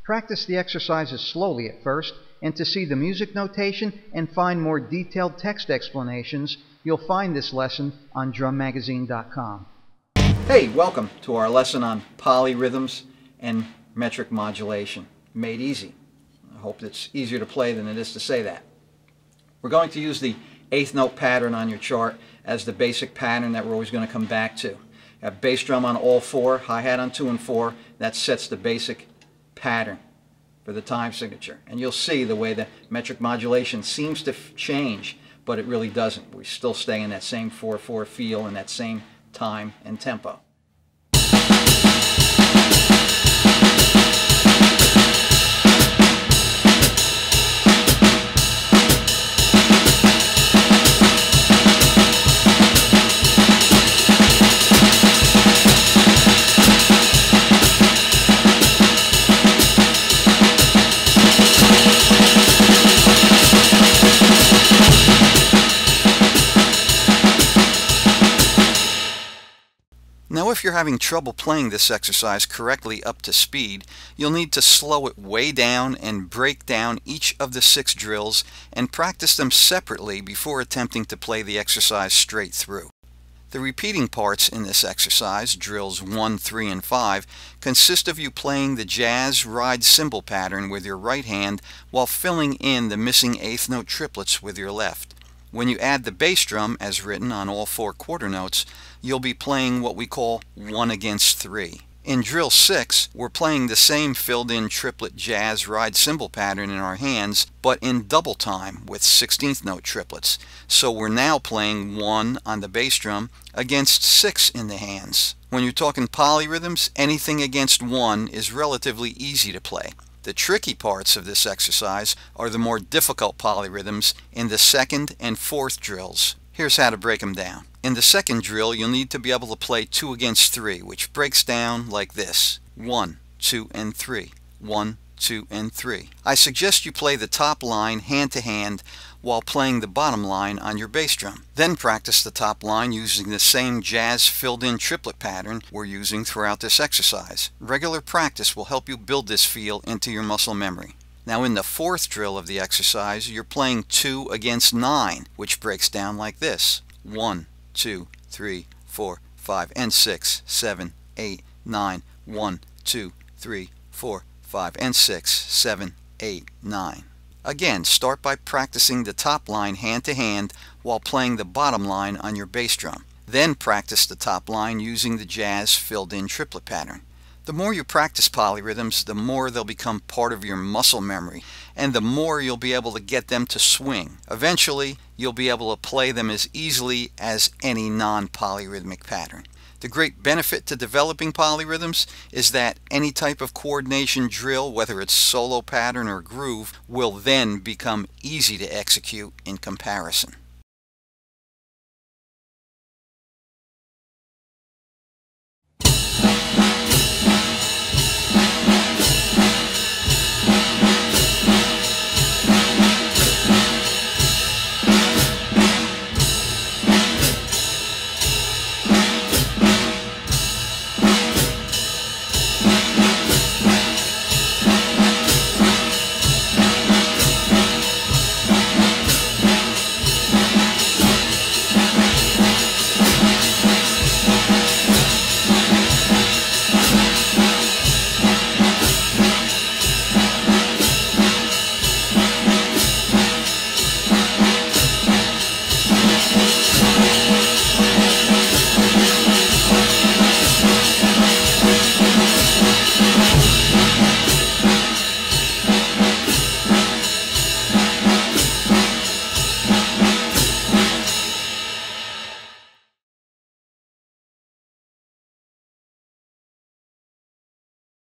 Practice the exercises slowly at first, and to see the music notation and find more detailed text explanations, you'll find this lesson on drummagazine.com. Hey, welcome to our lesson on polyrhythms and metric modulation, made easy. I hope it's easier to play than it is to say that. We're going to use the eighth note pattern on your chart as the basic pattern that we're always going to come back to. You have bass drum on all four, hi-hat on 2 and 4. That sets the basic pattern for the time signature. And you'll see the way the metric modulation seems to change, but it really doesn't. We still stay in that same 4/4 feel and that same time and tempo. Now, if you're having trouble playing this exercise correctly up to speed, you'll need to slow it way down and break down each of the 6 drills and practice them separately before attempting to play the exercise straight through. The repeating parts in this exercise, drills 1, 3, and 5, consist of you playing the jazz ride cymbal pattern with your right hand while filling in the missing eighth note triplets with your left. When you add the bass drum, as written on all 4 quarter notes, you'll be playing what we call 1 against 3. In drill 6, we're playing the same filled-in triplet jazz ride cymbal pattern in our hands, but in double time with 16th note triplets. So we're now playing 1 on the bass drum against 6 in the hands. When you're talking polyrhythms, anything against 1 is relatively easy to play. The tricky parts of this exercise are the more difficult polyrhythms in the 2nd and 4th drills. Here's how to break them down. In the 2nd drill, you'll need to be able to play 2 against 3, which breaks down like this: 1, 2, and 3, 1, 2, and 3. I suggest you play the top line hand to hand while playing the bottom line on your bass drum. Then practice the top line using the same jazz filled-in triplet pattern we're using throughout this exercise. Regular practice will help you build this feel into your muscle memory. Now, in the 4th drill of the exercise, you're playing 2 against 9, which breaks down like this: 1, 2, 3, 4, 5, and 6, 7, 8, 9, 1, 2, 3, 4, 5, and 6, 7, 8, 9. Again, start by practicing the top line hand to hand while playing the bottom line on your bass drum. Then practice the top line using the jazz filled-in triplet pattern. The more you practice polyrhythms, the more they'll become part of your muscle memory, and the more you'll be able to get them to swing. Eventually, you'll be able to play them as easily as any non-polyrhythmic pattern. The great benefit to developing polyrhythms is that any type of coordination drill, whether it's solo pattern or groove, will then become easy to execute in comparison.